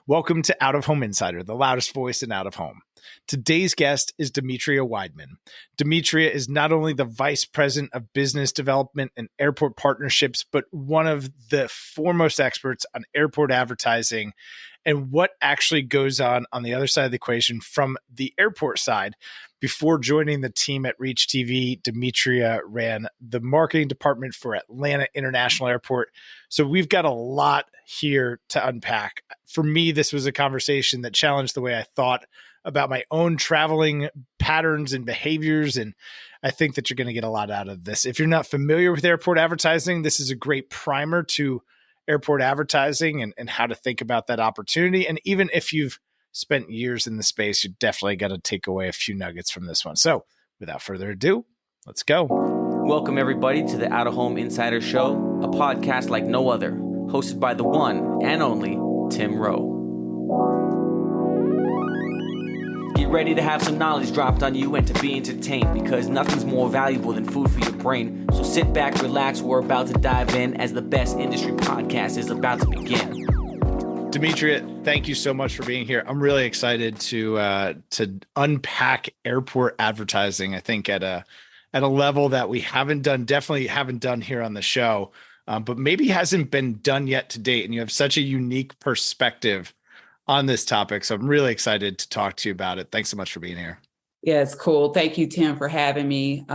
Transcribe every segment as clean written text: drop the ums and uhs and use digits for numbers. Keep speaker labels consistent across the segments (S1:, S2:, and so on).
S1: Welcome to Out of Home Insider, the loudest voice in out of home. Today's guest is Demetria Wideman. Demetria is not only the Vice President of Business Development and Airport Partnerships, but one of the foremost experts on airport advertising and what actually goes on the other side of the equation from the airport side. Before joining the team at ReachTV, Demetria ran the marketing department for Atlanta International Airport. So we've got a lot here to unpack. For me, this was a conversation that challenged the way I thought about my own traveling patterns and behaviors. And I think that you're going to get a lot out of this. If you're not familiar with airport advertising, this is a great primer to airport advertising and how to think about that opportunity. And even if you've spent years in the space, you're definitely going to take away a few nuggets from this one. So without further ado, let's go.
S2: Welcome everybody to the Out of Home Insider Show, a podcast like no other, hosted by the one and only Tim Rowe. Get ready to have some knowledge dropped on you and to be entertained, because nothing's more valuable than food for your brain. So sit back, relax, we're about to dive in as the best industry podcast is about to begin.
S1: Demetria, thank you so much for being here. I'm really excited to unpack airport advertising. I think at a level that we definitely haven't done here on the show, but maybe hasn't been done yet to date. And you have such a unique perspective on this topic. So I'm really excited to talk to you about it. Thanks so much for being here.
S3: Yeah, it's cool. Thank you, Tim, for having me.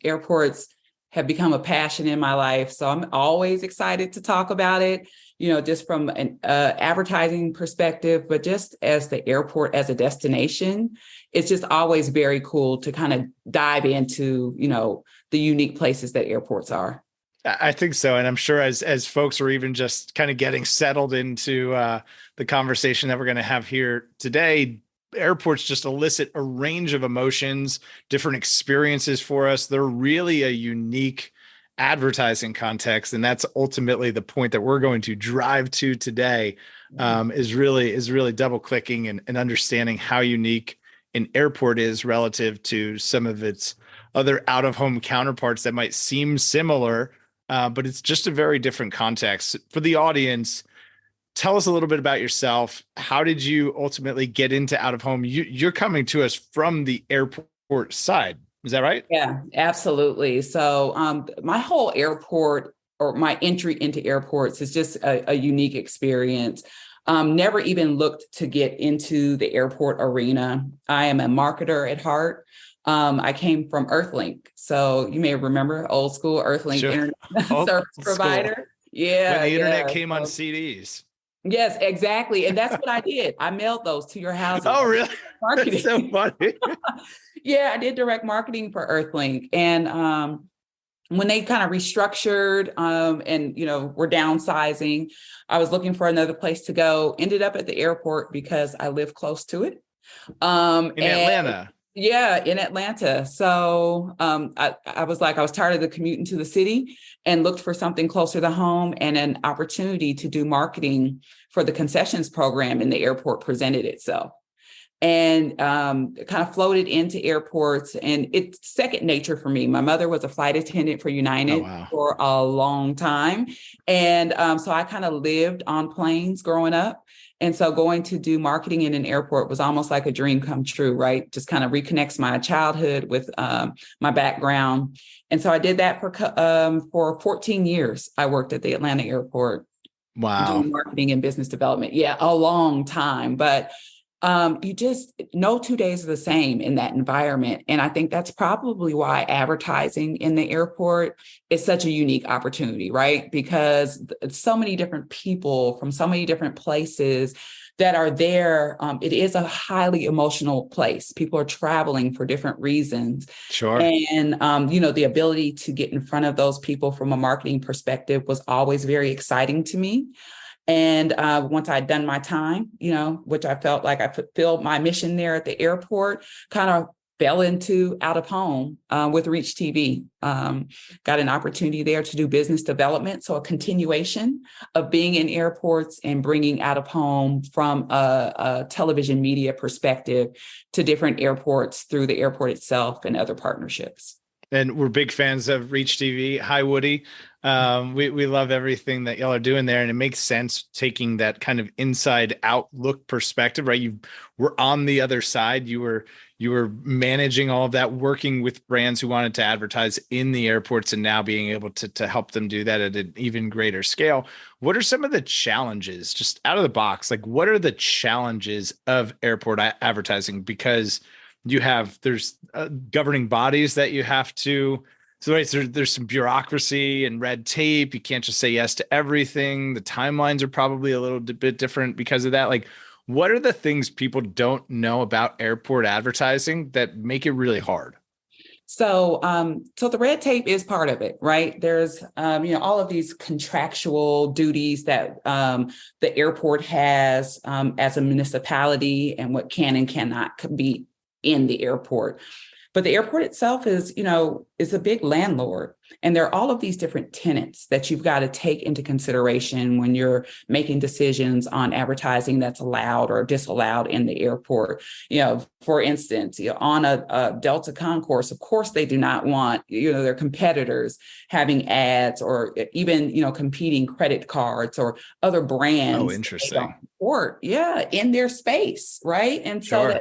S3: Airports have become a passion in my life, so I'm always excited to talk about it, just from an advertising perspective, but just as the airport as a destination, it's just always very cool to kind of dive into, the unique places that airports are.
S1: I think so. And I'm sure as folks are even just kind of getting settled into the conversation that we're going to have here today, airports just elicit a range of emotions, different experiences for us. They're really a unique advertising context. And that's ultimately the point that we're going to drive to today, is really double clicking and understanding how unique an airport is relative to some of its other out of home counterparts that might seem similar, but it's just a very different context. For the audience, tell us a little bit about yourself. How did you ultimately get into out of home? You're coming to us from the airport side. Is that right?
S3: Yeah, absolutely. So my whole airport, or my entry into airports, is just a unique experience. Never even looked to get into the airport arena. I am a marketer at heart. I came from Earthlink. So you may remember old school Earthlink internet service provider. Yeah.
S1: When the internet came on CDs.
S3: Yes, exactly. And that's what I did. I mailed those to your house.
S1: Oh, really?
S3: Marketing.
S1: That's so funny.
S3: Yeah, I did direct marketing for Earthlink. And when they kind of restructured and, were downsizing, I was looking for another place to go, ended up at the airport because I live close to it.
S1: In Atlanta.
S3: Yeah, in Atlanta. So I was tired of the commute into the city and looked for something closer to home, and an opportunity to do marketing for the concessions program in the airport presented itself. And kind of floated into airports, and it's second nature for me. My mother was a flight attendant for United for a long time. And so I kind of lived on planes growing up. And so going to do marketing in an airport was almost like a dream come true, right? Just kind of reconnects my childhood with my background. And so I did that for 14 years. I worked at the Atlanta airport.
S1: Wow.
S3: Doing marketing and business development. Yeah, a long time. But you just, no 2 days are the same in that environment. And I think that's probably why advertising in the airport is such a unique opportunity, right? Because so many different people from so many different places that are there. It is a highly emotional place. People are traveling for different reasons.
S1: Sure. And,
S3: the ability to get in front of those people from a marketing perspective was always very exciting to me. And once I'd done my time, which I felt like I fulfilled my mission there at the airport, kind of fell into out of home with ReachTV. Got an opportunity there to do business development. So a continuation of being in airports and bringing out of home from a television media perspective to different airports through the airport itself and other partnerships.
S1: And we're big fans of ReachTV. Hi, Woody. We love everything that y'all are doing there, and it makes sense taking that kind of inside outlook perspective, right? You were on the other side. You were managing all of that, working with brands who wanted to advertise in the airports, and now being able to help them do that at an even greater scale. What are some of the challenges, just out of the box? Like, what are the challenges of airport advertising? Because there's governing bodies that you have to, so right, so there's some bureaucracy and red tape. You can't just say yes to everything. The timelines are probably a little bit different because of that. Like, what are the things people don't know about airport advertising that make it really hard?
S3: So the red tape is part of it, right? There's, all of these contractual duties that the airport has as a municipality, and what can and cannot be in the airport. But the airport itself is a big landlord. And there are all of these different tenants that you've got to take into consideration when you're making decisions on advertising that's allowed or disallowed in the airport. For instance, on a Delta concourse, of course, they do not want, their competitors having ads, or even, competing credit cards or other brands.
S1: Oh, interesting.
S3: In their space, right? And
S1: Sure.
S3: so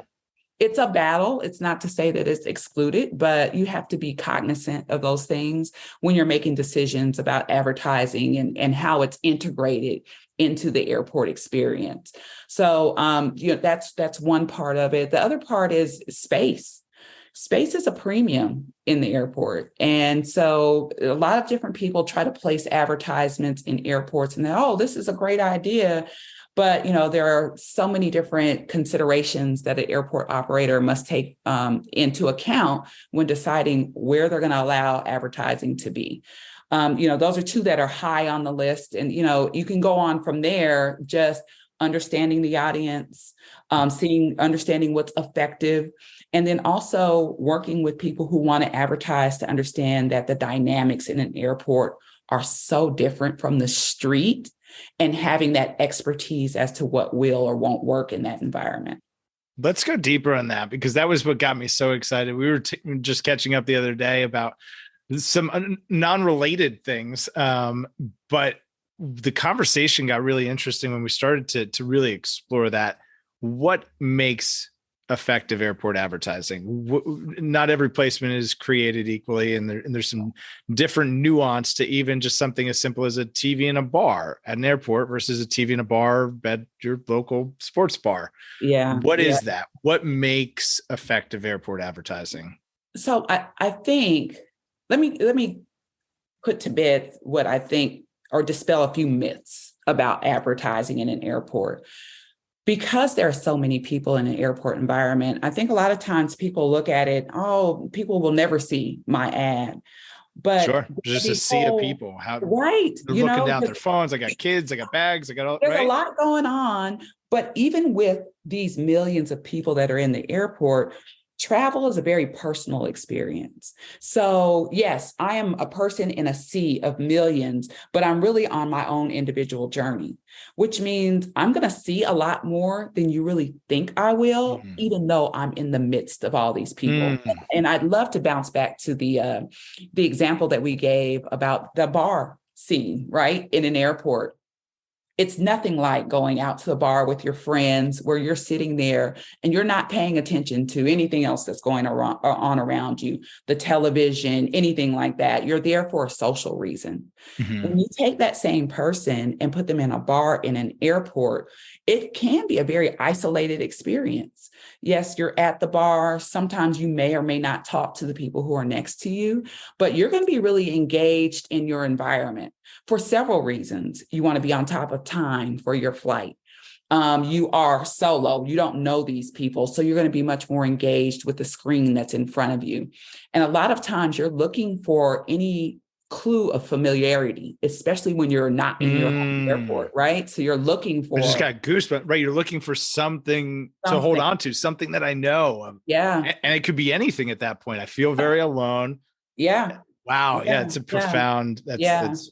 S3: it's a battle. It's not to say that it's excluded, but you have to be cognizant of those things when you're making decisions about advertising and how it's integrated into the airport experience. So, that's one part of it. The other part is space. Space is a premium in the airport. And so a lot of different people try to place advertisements in airports, and this is a great idea. But, there are so many different considerations that an airport operator must take into account when deciding where they're going to allow advertising to be. Those are two that are high on the list. And, you can go on from there, just understanding the audience, understanding what's effective, and then also working with people who want to advertise to understand that the dynamics in an airport are so different from the street, and having that expertise as to what will or won't work in that environment.
S1: Let's go deeper on that, because that was what got me so excited. We were just catching up the other day about some non-related things, but the conversation got really interesting when we started to really explore that. What makes effective airport advertising? Not every placement is created equally, and there's some different nuance to even just something as simple as a TV in a bar at an airport versus a TV in a bar at your local sports bar. What is that? What makes effective airport advertising?
S3: So I think, let me put to bed what I think, or dispel a few myths about advertising in an airport. Because there are so many people in an airport environment, I think a lot of times people look at it, people will never see my ad. But
S1: sure, just a sea of people.
S3: Right.
S1: They're looking down at their phones. I got kids, I got bags, I got all.
S3: There's a lot going on. But even with these millions of people that are in the airport, travel is a very personal experience. So yes, I am a person in a sea of millions, but I'm really on my own individual journey, which means I'm going to see a lot more than you really think I will, even though I'm in the midst of all these people. And I'd love to bounce back to the example that we gave about the bar scene, right, in an airport. It's nothing like going out to the bar with your friends where you're sitting there and you're not paying attention to anything else that's going on around you, the television, anything like that. You're there for a social reason. When you take that same person and put them in a bar in an airport, it can be a very isolated experience. Yes, you're at the bar. Sometimes you may or may not talk to the people who are next to you, but you're going to be really engaged in your environment for several reasons. You want to be on top of time for your flight. You are solo. You don't know these people. So you're going to be much more engaged with the screen that's in front of you. And a lot of times you're looking for any clue of familiarity, especially when you're not in your home airport, right? So you're looking for—
S1: I just got goosebumps, right? You're looking for something to hold on to, something that I know.
S3: Yeah.
S1: And it could be anything at that point. I feel very alone.
S3: Yeah.
S1: Wow. Yeah. It's a profound, that's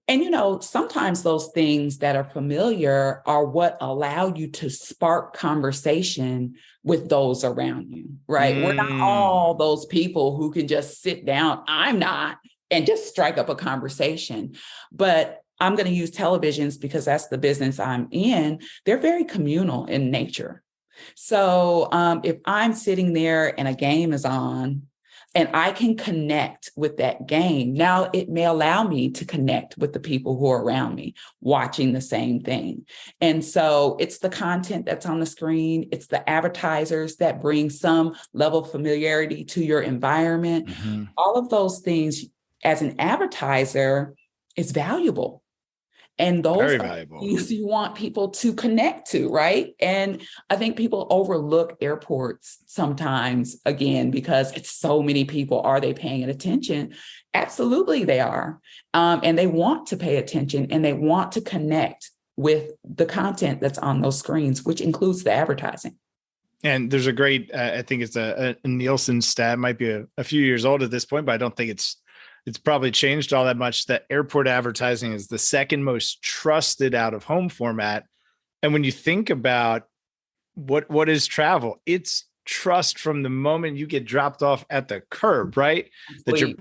S3: And, sometimes those things that are familiar are what allow you to spark conversation with those around you, right? We're not all those people who can just sit down. I'm not, and just strike up a conversation. But I'm going to use televisions because that's the business I'm in. They're very communal in nature. So if I'm sitting there and a game is on, and I can connect with that game, now it may allow me to connect with the people who are around me watching the same thing. And so it's the content that's on the screen. It's the advertisers that bring some level of familiarity to your environment.
S1: Mm-hmm.
S3: All of those things as an advertiser is valuable. And those
S1: Very
S3: are
S1: valuable.
S3: things you want people to connect to, right? And I think people overlook airports sometimes, again, because it's so many people. Are they paying attention? Absolutely, they are. And they want to pay attention and they want to connect with the content that's on those screens, which includes the advertising.
S1: And there's a great, I think it's a Nielsen stat, might be a few years old at this point, but I don't think it's probably changed all that much, that airport advertising is the second most trusted out of home format. And when you think about what is travel, it's trust from the moment you get dropped off at the curb, right? That your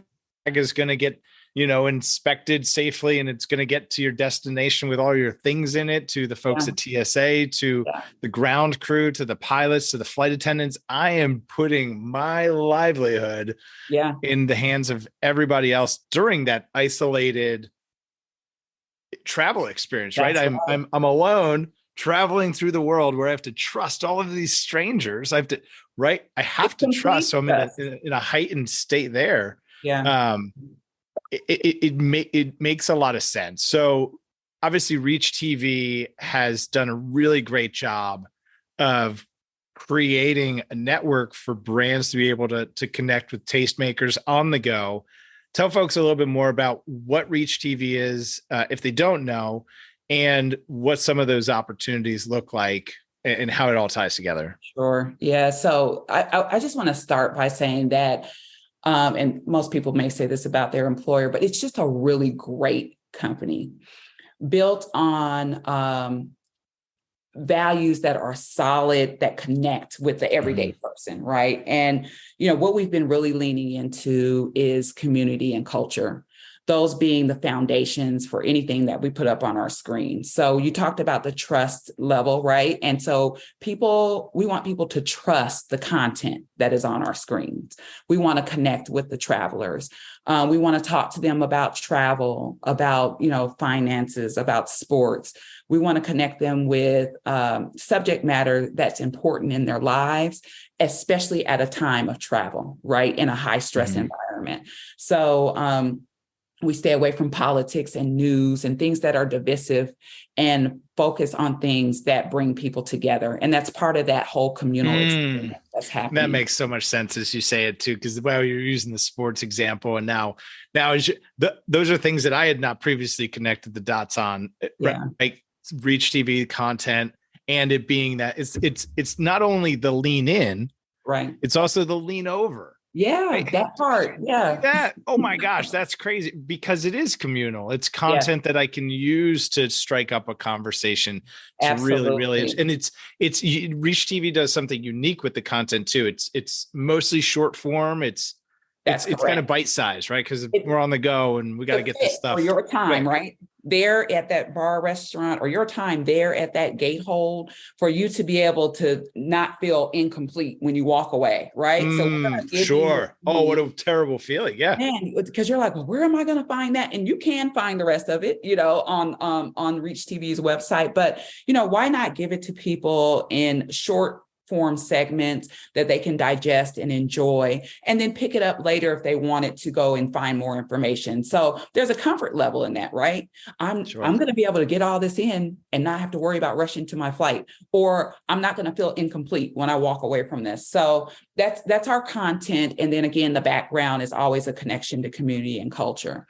S1: bag is going to get, inspected safely and it's going to get to your destination with all your things in it, to the folks at TSA, to the ground crew, to the pilots, to the flight attendants. I am putting my livelihood in the hands of everybody else during that isolated travel experience, right? I'm alone traveling through the world where I have to trust all of these strangers. I have to trust. So I'm in a heightened state there. It makes a lot of sense. So obviously ReachTV has done a really great job of creating a network for brands to be able to connect with tastemakers on the go. Tell folks a little bit more about what ReachTV is, if they don't know, and what some of those opportunities look like and how it all ties together.
S3: Sure. Yeah. So I just want to start by saying that, and most people may say this about their employer, but it's just a really great company built on values that are solid, that connect with the everyday person, right? And, what we've been really leaning into is community and culture, those being the foundations for anything that we put up on our screen. So you talked about the trust level, right? And so we want people to trust the content that is on our screens. We want to connect with the travelers. We want to talk to them about travel, about, finances, about sports. We want to connect them with subject matter that's important in their lives, especially at a time of travel, right? In a high stress environment. So we stay away from politics and news and things that are divisive and focus on things that bring people together. And that's part of that whole communal experience that's happening.
S1: That makes so much sense as you say it too, because you're using the sports example, and now those are things that I had not previously connected the dots on.
S3: Yeah.
S1: Like ReachTV content, and it being that it's not only the lean in,
S3: right?
S1: It's also the lean over.
S3: Yeah, right? That part. Yeah.
S1: Oh my gosh, that's crazy, because it is communal. It's content that I can use to strike up a conversation. To really, and it's ReachTV does something unique with the content too. It's mostly short form. It's kind of bite size, right? Because we're on the go and we got to get this stuff
S3: for your time, right? There at that bar, restaurant, or your time there at that gate hold, for you to be able to not feel incomplete when you walk away, right?
S1: Sure. Oh, what a terrible feeling. Yeah.
S3: Because you're like, well, where am I going to find that? And you can find the rest of it, on ReachTV's website. But, why not give it to people in short form segments that they can digest and enjoy, and then pick it up later if they wanted to go and find more information. So there's a comfort level in that, right? I'm going to be able to get all this in and not have to worry about rushing to my flight, or I'm not going to feel incomplete when I walk away from this. So that's our content. And then again, the background is always a connection to community and culture.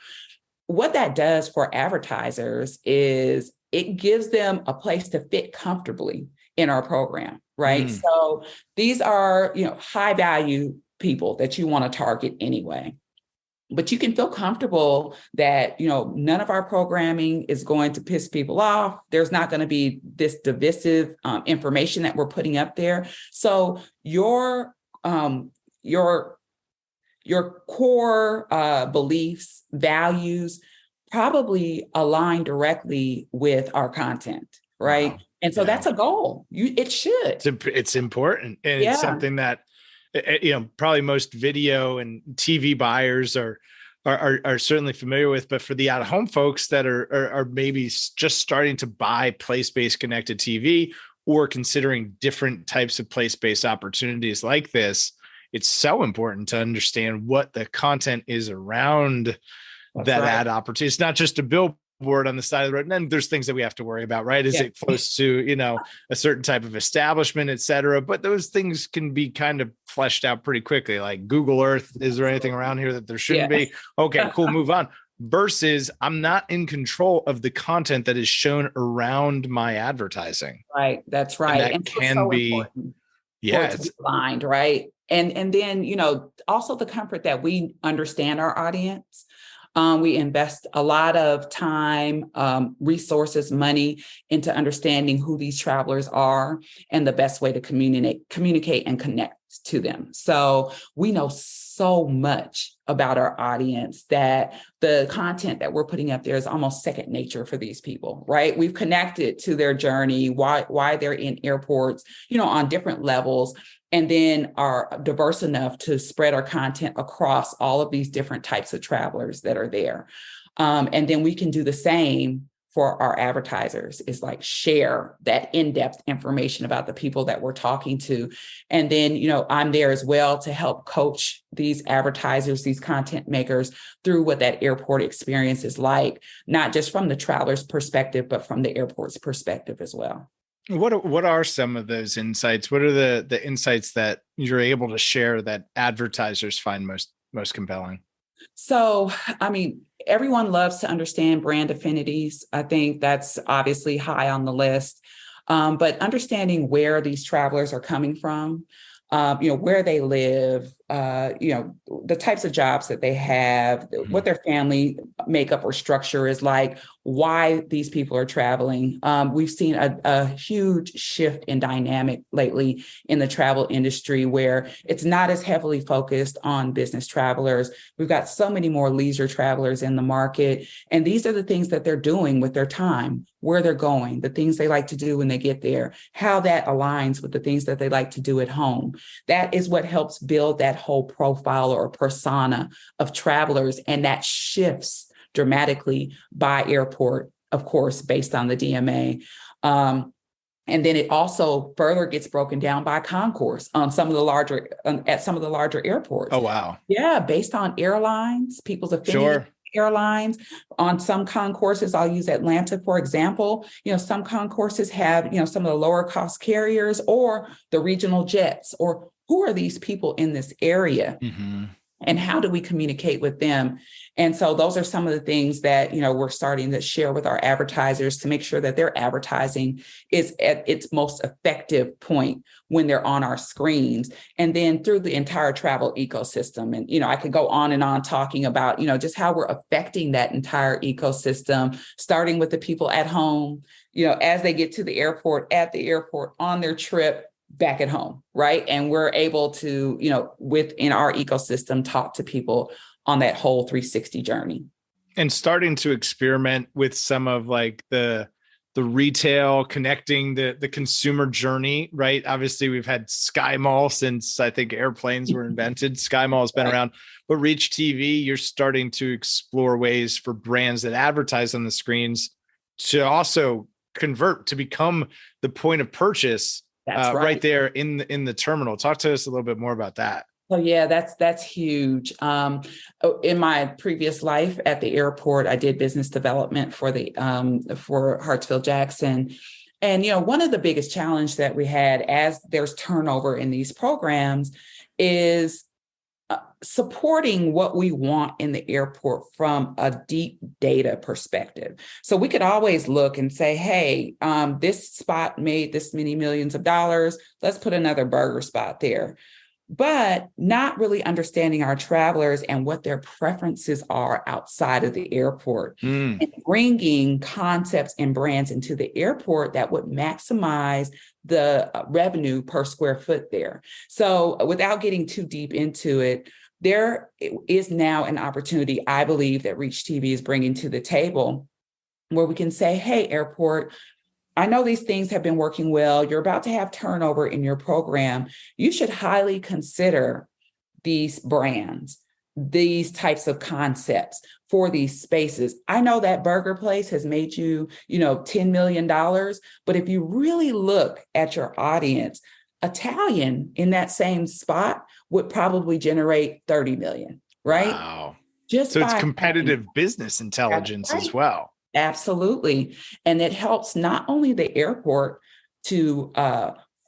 S3: What that does for advertisers is it gives them a place to fit comfortably in our program, right? So these are, high value people that you want to target anyway. But you can feel comfortable that, none of our programming is going to piss people off. There's not going to be this divisive information that we're putting up there. So your core beliefs, values probably align directly with our content, right? Wow. And so that's a goal. It should.
S1: It's important. And it's something that, probably most video and TV buyers are certainly familiar with, but for the out-of-home folks that are maybe just starting to buy place-based connected TV or considering different types of place-based opportunities like this, it's so important to understand what the content is around ad opportunity. It's not just a billboard on the side of the road. And then there's things that we have to worry about, right? Is it close to, a certain type of establishment, et cetera? But those things can be kind of fleshed out pretty quickly. Like Google Earth, is there anything around here that there shouldn't be? Okay, cool, move on. Versus I'm not in control of the content that is shown around my advertising.
S3: Right, that's right.
S1: And that can be,
S3: it's aligned, right? And then, also the comfort that we understand our audience. We invest a lot of time, resources, money into understanding who these travelers are and the best way to communicate and connect to them. So we know so much about our audience that the content that we're putting up there is almost second nature for these people, right? We've connected to their journey, why they're in airports, on different levels, and then are diverse enough to spread our content across all of these different types of travelers that are there. And then we can do the same for our advertisers, is like share that in-depth information about the people that we're talking to. And then, I'm there as well to help coach these advertisers, these content makers through what that airport experience is like, not just from the traveler's perspective, but from the airport's perspective as well.
S1: What are some of those insights? What are the insights that you're able to share that advertisers find most compelling?
S3: So, everyone loves to understand brand affinities. I think that's obviously high on the list. But understanding where these travelers are coming from, where they live, the types of jobs that they have, what their family makeup or structure is like, why these people are traveling. We've seen a huge shift in dynamic lately in the travel industry where it's not as heavily focused on business travelers. We've got so many more leisure travelers in the market. And these are the things that they're doing with their time, where they're going, the things they like to do when they get there, how that aligns with the things that they like to do at home. That is what helps build that whole profile or persona of travelers. And that shifts dramatically by airport, of course, based on the DMA. And then it also further gets broken down by concourse on some of the larger airports.
S1: Oh, wow.
S3: Yeah. Based on airlines, people's affinity. Airlines. On some concourses, I'll use Atlanta, for example, some concourses have, some of the lower cost carriers or the regional jets, or who are these people in this area? Mm-hmm. And how do we communicate with them? And so those are some of the things that, we're starting to share with our advertisers to make sure that their advertising is at its most effective point when they're on our screens, and then through the entire travel ecosystem. And, I could go on and on talking about, just how we're affecting that entire ecosystem, starting with the people at home, as they get to the airport, at the airport, on their trip, back at home, right? And we're able to, within our ecosystem, talk to people on that whole 360 journey.
S1: And starting to experiment with some of like the retail, connecting the consumer journey, right? Obviously, we've had Sky Mall since I think airplanes were invented. Sky Mall has been around, but ReachTV, you're starting to explore ways for brands that advertise on the screens to also convert to become the point of purchase. Right there in the terminal. Talk to us a little bit more about that.
S3: Oh yeah, that's huge. In my previous life at the airport, I did business development for Hartsfield-Jackson. And one of the biggest challenges that we had as there's turnover in these programs is supporting what we want in the airport from a deep data perspective. So we could always look and say, hey, this spot made this many millions of dollars. Let's put another burger spot there. but not really understanding our travelers and what their preferences are outside of the airport, and bringing concepts and brands into the airport that would maximize the revenue per square foot there. So without getting too deep into it, there is now an opportunity, I believe, that ReachTV is bringing to the table where we can say, hey, airport, I know these things have been working well. You're about to have turnover in your program. You should highly consider these brands, these types of concepts for these spaces. I know that burger place has made you, $10 million, but if you really look at your audience, Italian in that same spot would probably generate 30 million, right?
S1: Wow.
S3: Just
S1: So it's
S3: by
S1: competitive business intelligence as well.
S3: Absolutely. And it helps not only the airport to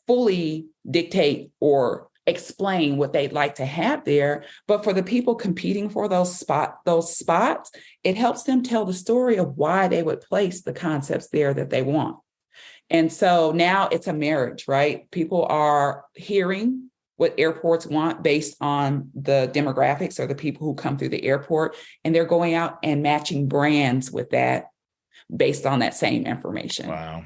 S3: fully dictate or explain what they'd like to have there, but for the people competing for those spots, it helps them tell the story of why they would place the concepts there that they want. And so now it's a marriage, right? People are hearing what airports want based on the demographics or the people who come through the airport, and they're going out and matching brands with that based on that same information.
S1: Wow.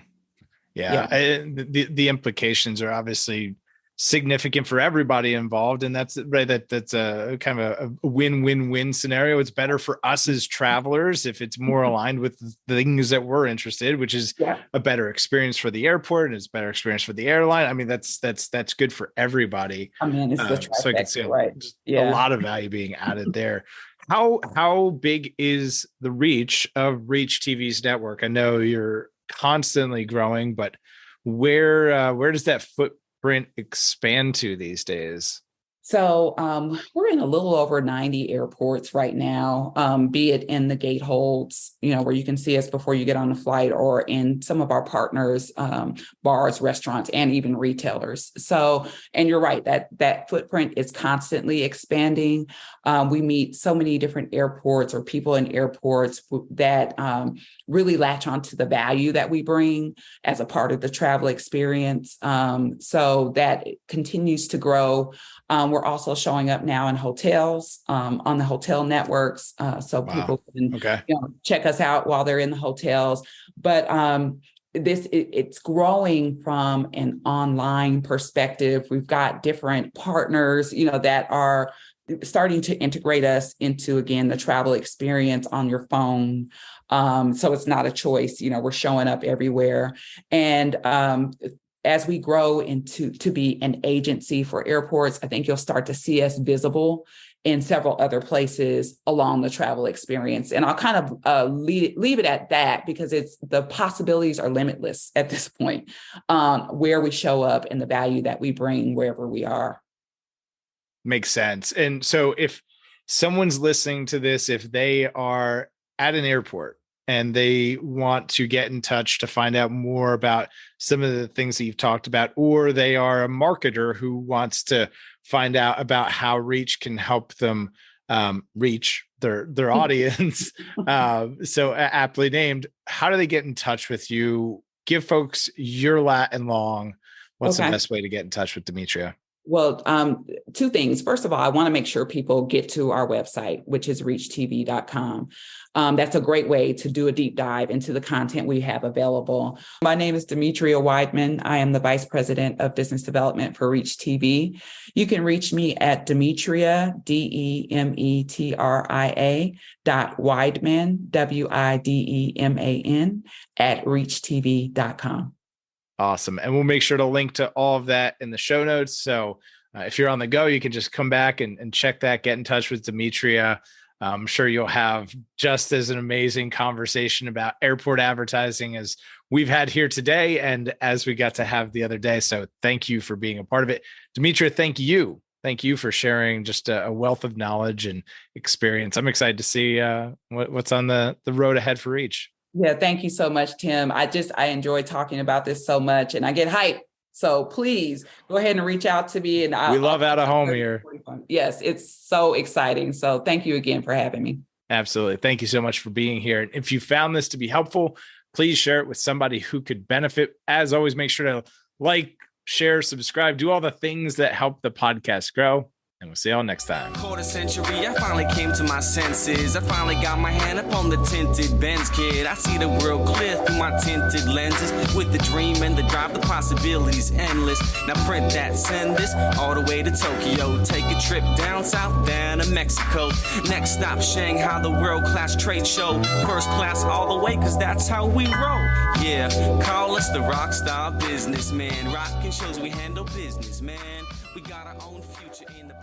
S1: Yeah. The implications are obviously significant for everybody involved. And that's right. That's a kind of a win-win-win scenario. It's better for us as travelers if it's more aligned with the things that we're interested, which is a better experience for the airport, and it's a better experience for the airline. I mean, that's good for everybody.
S3: I mean, it's the
S1: so I can see a lot of value being added there. How big is the reach of ReachTV's network? I know you're constantly growing, but where does that footprint expand to these days?
S3: So we're in a little over 90 airports right now, be it in the gate holds, where you can see us before you get on the flight, or in some of our partners, bars, restaurants, and even retailers. So, and you're right, that footprint is constantly expanding. We meet so many different airports or people in airports that really latch onto the value that we bring as a part of the travel experience. So that continues to grow. We're also showing up now in hotels, on the hotel networks, so people can check us out while they're in the hotels. But it's growing from an online perspective. We've got different partners, that are starting to integrate us into, again, the travel experience on your phone. So it's not a choice. We're showing up everywhere. And as we grow to be an agency for airports, I think you'll start to see us visible in several other places along the travel experience. And I'll kind of leave it at that, because the possibilities are limitless at this point, where we show up and the value that we bring wherever we are.
S1: Makes sense. And so if someone's listening to this, if they are at an airport and they want to get in touch to find out more about some of the things that you've talked about, or they are a marketer who wants to find out about how Reach can help them reach their audience, so aptly named, how do they get in touch with you? Give folks your lat and long. What's the best way to get in touch with Demetria?
S3: Well, two things. First of all, I want to make sure people get to our website, which is reachtv.com. That's a great way to do a deep dive into the content we have available. My name is Demetria Wideman. I am the Vice President of Business Development for ReachTV. You can reach me at Demetria, Demetria .Wideman, Wideman, at reachtv.com.
S1: Awesome. And we'll make sure to link to all of that in the show notes. So if you're on the go, you can just come back and check that, get in touch with Demetria. I'm sure you'll have just as an amazing conversation about airport advertising as we've had here today, and as we got to have the other day. So thank you for being a part of it. Demetria, thank you. Thank you for sharing just a wealth of knowledge and experience. I'm excited to see what's on the road ahead for Reach.
S3: Yeah, thank you so much, Tim. I enjoy talking about this so much, and I get hyped. So please go ahead and reach out to me. And
S1: we love out of home here.
S3: Yes, it's so exciting. So thank you again for having me.
S1: Absolutely. Thank you so much for being here. And if you found this to be helpful, please share it with somebody who could benefit. As always, make sure to like, share, subscribe, do all the things that help the podcast grow. And we'll see y'all next time.
S2: Quarter century, I finally came to my senses. I finally got my hand up on the tinted Benz, kid. I see the world clear through my tinted lenses. With the dream and the drive, the possibilities endless. Now print that, send this all the way to Tokyo. Take a trip down south, down to Mexico. Next stop, Shanghai, the world-class trade show. First class all the way, cause that's how we roll. Yeah, call us the rock star businessman. Rockin' shows, we handle business, man. We got our own future in the